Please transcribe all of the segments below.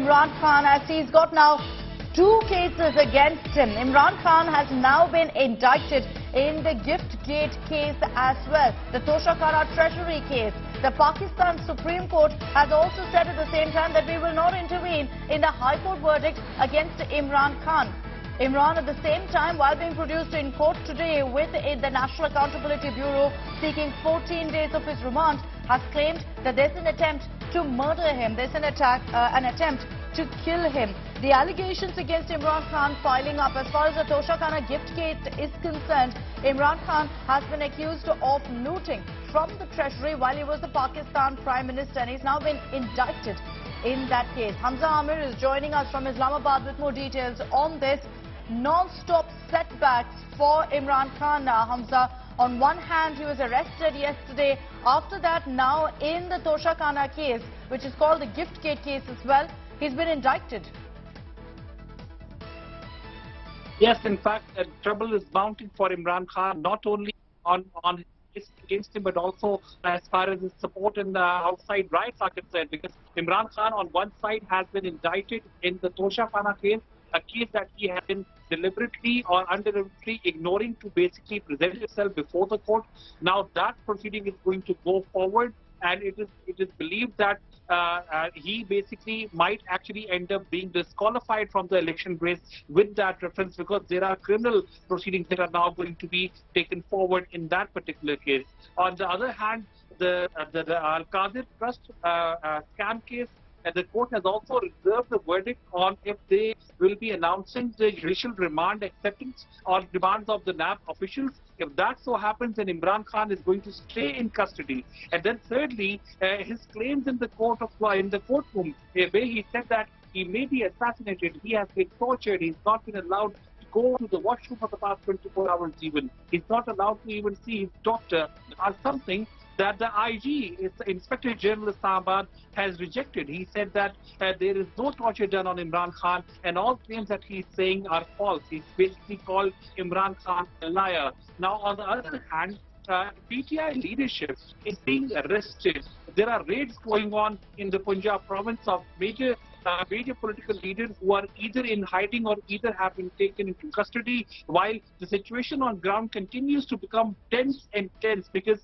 Imran Khan, as he's got now 2 cases against him. Imran Khan has now been indicted in the Giftgate case as well, the Toshakhana Treasury case. The Pakistan Supreme Court has also said at the same time that we will not intervene in the High Court verdict against Imran Khan. Imran, at the same time, while being produced in court today with the National Accountability Bureau seeking 14 days of his remand, has claimed that there's an attempt to murder him. There's an attempt to kill him. The allegations against Imran Khan piling up. As far as the Toshakhana gift case is concerned, Imran Khan has been accused of looting from the treasury while he was the Pakistan Prime Minister, and he's now been indicted in that case. Hamza Amir is joining us from Islamabad with more details on this. Non-stop setbacks for Imran Khan now, Hamza. On one hand, he was arrested yesterday. After that, now in the Toshakhana case, which is called the Giftgate case as well, he's been indicted. Yes, in fact, trouble is mounting for Imran Khan, not only on his against him, but also as far as his support in the outside rights are concerned. Because Imran Khan, on one side, has been indicted in the Toshakhana case, a case that he has been deliberately or undeliberately ignoring to basically present himself before the court. Now that proceeding is going to go forward, and it is believed that he basically might actually end up being disqualified from the election race with that reference, because there are criminal proceedings that are now going to be taken forward in that particular case. On the other hand, the Al-Qadir Trust scam case, the court has also reserved the verdict on if they will be announcing the judicial remand acceptance or demands of the NAB officials. If that so happens, then Imran Khan is going to stay in custody. And then thirdly, his claims in the courtroom, where he said that he may be assassinated, he has been tortured, he's not been allowed to go to the washroom for the past 24 hours even. He's not allowed to even see his doctor or something that the IG, Inspector General Islamabad, has rejected. He said that there is no torture done on Imran Khan, and all claims that he's saying are false. He's basically called Imran Khan a liar. Now, on the other hand, PTI leadership is being arrested. There are raids going on in the Punjab province of major political leaders who are either in hiding or either have been taken into custody, while the situation on ground continues to become tense and tense, because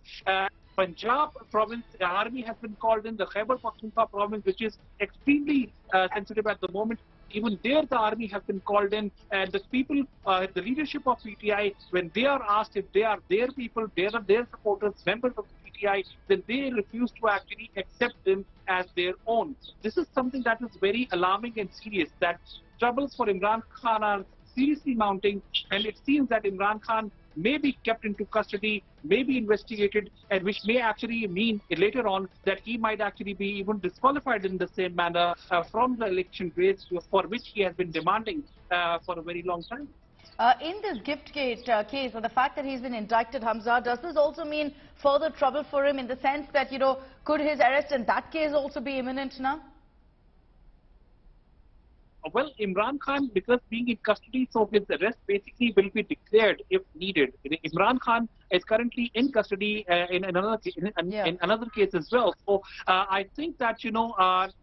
Punjab province, the army has been called in. The Khyber Pakhtunkhwa province, which is extremely sensitive at the moment, even there the army has been called in, and the people, the leadership of PTI, when they are asked if they are their people, they are their supporters, members of the PTI, then they refuse to actually accept them as their own. This is something that is very alarming and serious, that troubles for Imran Khan are seriously mounting, and it seems that Imran Khan may be kept into custody, may be investigated, and which may actually mean later on that he might actually be even disqualified in the same manner from the election race, for which he has been demanding for a very long time. In this Giftgate case, or the fact that he's been indicted, Hamza, does this also mean further trouble for him in the sense that, could his arrest in that case also be imminent now? Well, Imran Khan, because being in custody, so his arrest basically will be declared if needed. Imran Khan is currently in custody in another case as well. So I think that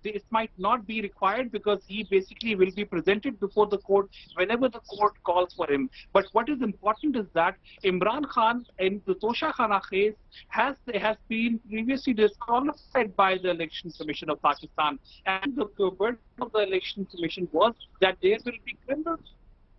this might not be required, because he basically will be presented before the court whenever the court calls for him. But what is important is that Imran Khan in the Toshakhana case has been previously disqualified by the Election Commission of Pakistan, and the verdict of the Election Commission was that there will be criminal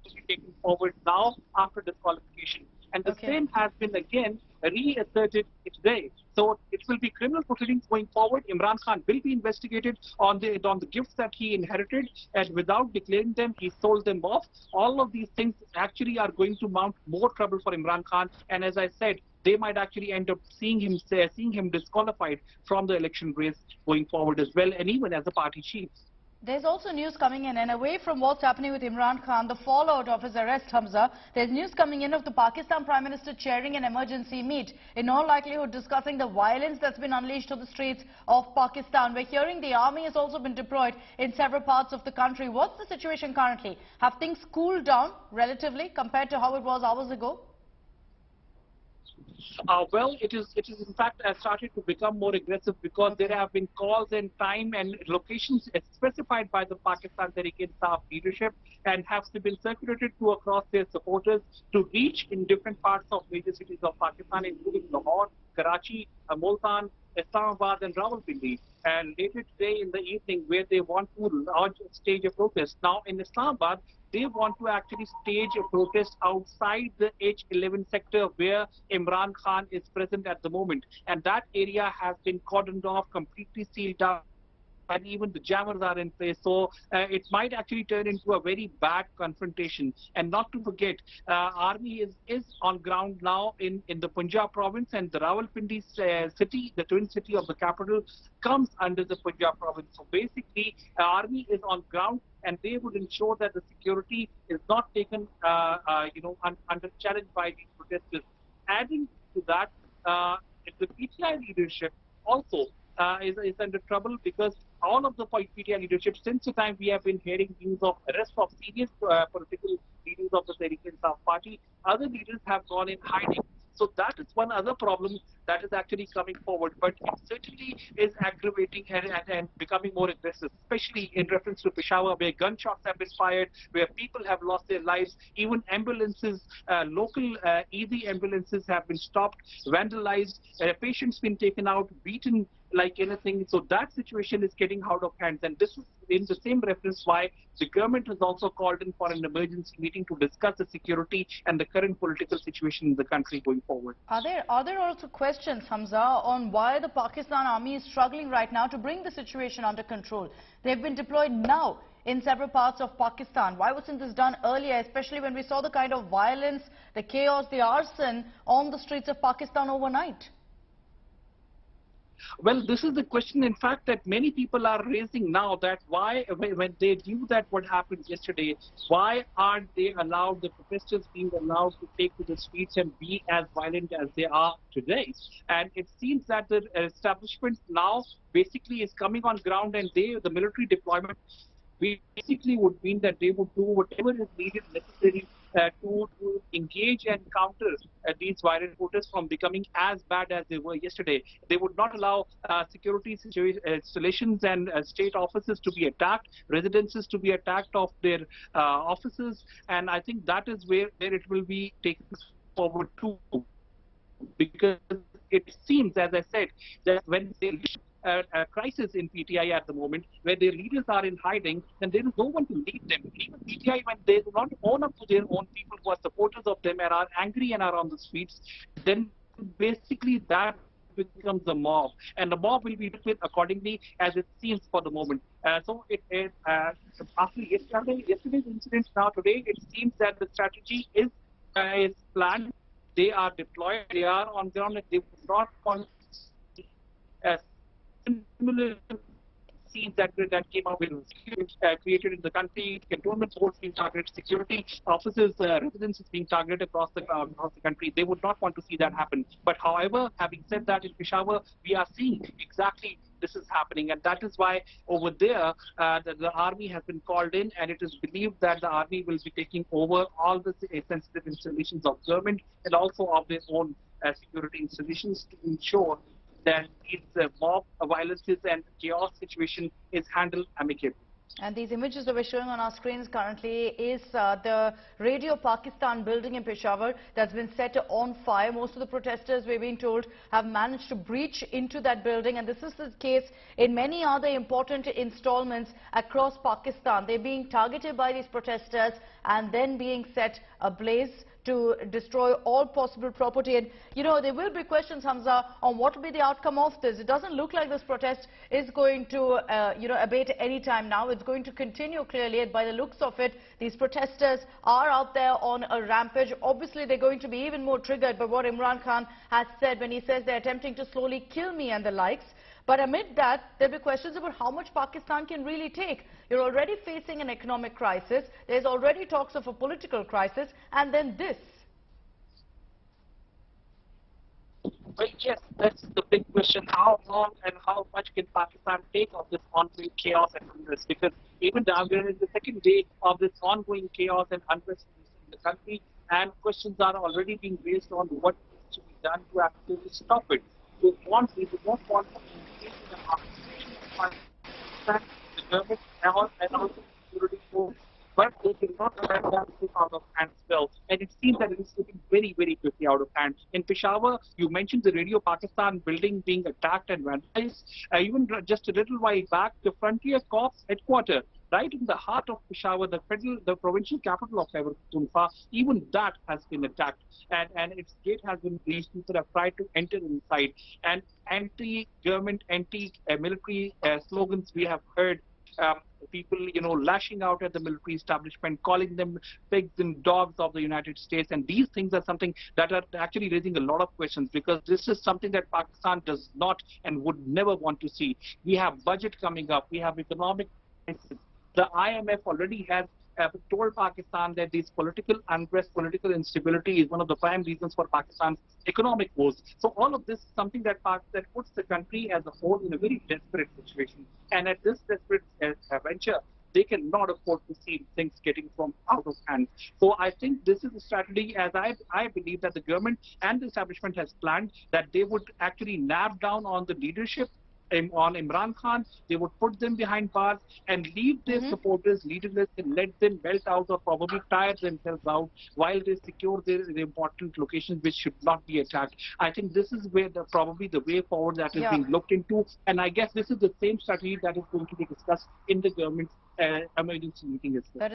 proceedings taken forward now after disqualification. And the same has been again reasserted today. So it will be criminal proceedings going forward. Imran Khan will be investigated on the gifts that he inherited, and without declaring them, he sold them off. All of these things actually are going to mount more trouble for Imran Khan. And as I said, they might actually end up seeing him disqualified from the election race going forward as well, and even as a party chief. There's also news coming in, and away from what's happening with Imran Khan, the fallout of his arrest, Hamza, there's news coming in of the Pakistan Prime Minister chairing an emergency meet, in all likelihood discussing the violence that's been unleashed on the streets of Pakistan. We're hearing the army has also been deployed in several parts of the country. What's the situation currently? Have things cooled down relatively compared to how it was hours ago? Well, it is in fact started to become more aggressive because there Okay. have been calls and time and locations specified by the Pakistan Tehreek-e-Insaf leadership and have been circulated to across their supporters to reach in different parts of major cities of Pakistan, including Lahore, Karachi, Multan, Islamabad, and Rawalpindi. And later today in the evening, where they want to launch a stage of protest. Now in Islamabad, they want to actually stage a protest outside the H11 sector where Imran Khan is present at the moment. And that area has been cordoned off, completely sealed down, and even the jammers are in place. So it might actually turn into a very bad confrontation. And not to forget, army is on ground now in the Punjab province, and the Rawalpindi city, the twin city of the capital, comes under the Punjab province. So basically, army is on ground, and they would ensure that the security is not taken, under challenge by these protesters. Adding to that, the PTI leadership also is under trouble because all of the PTI leadership, since the time we have been hearing news of arrest of senior political leaders of the Tehreek-e-Insaf party, other leaders have gone in hiding. So that is one other problem that is actually coming forward. But it certainly is aggravating and becoming more aggressive, especially in reference to Peshawar, where gunshots have been fired, where people have lost their lives. Even ambulances, local easy ambulances have been stopped, vandalized, patients been taken out, beaten like anything. So that situation is getting out of hand. And this is in the same reference why the government has also called in for an emergency meeting to discuss the security and the current political situation in the country going forward. Are there also questions, Hamza, on why the Pakistan army is struggling right now to bring the situation under control? They've been deployed now in several parts of Pakistan. Why wasn't this done earlier, especially when we saw the kind of violence, the chaos, the arson on the streets of Pakistan overnight? Well, this is the question, in fact, that many people are raising now, that why, when they knew that what happened yesterday, why aren't they allowed, the protesters being allowed to take to the streets and be as violent as they are today? And it seems that the establishment now basically is coming on ground, and the military deployment basically would mean that they would do whatever is needed necessary to engage and counter these violent protests from becoming as bad as they were yesterday. They would not allow security installations and state offices to be attacked, residences to be attacked of their offices, and I think that is where it will be taken forward too. Because it seems, as I said, that when they reach a crisis in PTI at the moment, where their leaders are in hiding, then there is no one to lead them. Even PTI, when they do not own up to their own people who are supporters of them and are angry and are on the streets, then basically that becomes a mob, and the mob will be dealt with accordingly as it seems for the moment. After yesterday's incident, now today, it seems that the strategy is planned. They are deployed, they are on ground, and they will not want similar scenes that came out with created in the country, cantonment force being targeted, security officers, residences being targeted across the country. They would not want to see that happen. But however, having said that, in Peshawar, we are seeing exactly this is happening, and that is why over there the army has been called in, and it is believed that the army will be taking over all the sensitive installations of government and also of their own security installations to ensure that these mob violences and chaos situation is handled amicably. And these images that we're showing on our screens currently is the Radio Pakistan building in Peshawar that's been set on fire. Most of the protesters, we're being told, have managed to breach into that building, and this is the case in many other important installments across Pakistan. They're being targeted by these protesters and then being set ablaze to destroy all possible property. And you know, there will be questions, Hamza, on what will be the outcome of this. It doesn't look like this protest is going to abate any time now. It's going to continue clearly, and by the looks of it, these protesters are out there on a rampage. Obviously they're going to be even more triggered by what Imran Khan has said when he says they're attempting to slowly kill me and the likes. But amid that, there'll be questions about how much Pakistan can really take. You're already facing an economic crisis. There's already talks of a political crisis. And then this. Well, yes, that's the big question. How long and how much can Pakistan take of this ongoing chaos and unrest? Because even now we're in the second day of this ongoing chaos and unrest in the country, and questions are already being raised on what needs to be done to actually stop it. We do not want to engage in a competition with the government and also security forces, but they cannot let that slip out of hand as well. And it seems that it is slipping very, very quickly out of hand. In Peshawar, you mentioned the Radio Pakistan building being attacked and vandalized. Even just a little while back, the Frontier Corps headquarters, right in the heart of Peshawar, the provincial capital of Khyber Pakhtunkhwa, even that has been attacked, and its gate has been breached. People have tried to enter inside, and anti-government, anti-military slogans we have heard. People, lashing out at the military establishment, calling them pigs and dogs of the United States. And these things are something that are actually raising a lot of questions, because this is something that Pakistan does not and would never want to see. We have budget coming up. We have economic crisis. The IMF already has told Pakistan that this political unrest, political instability is one of the prime reasons for Pakistan's economic woes. So all of this is something that puts the country as a whole in a very desperate situation. And at this desperate venture, they cannot afford to see things getting from out of hand. So I think this is a strategy, as I believe that the government and the establishment has planned, that they would actually nab down on the leadership on Imran Khan. They would put them behind bars and leave their supporters leaderless and let them melt out or probably tire themselves out while they secure their important locations which should not be attacked. I think this is where probably the way forward that is being looked into, and I guess this is the same strategy that is going to be discussed in the government's emergency meeting as well.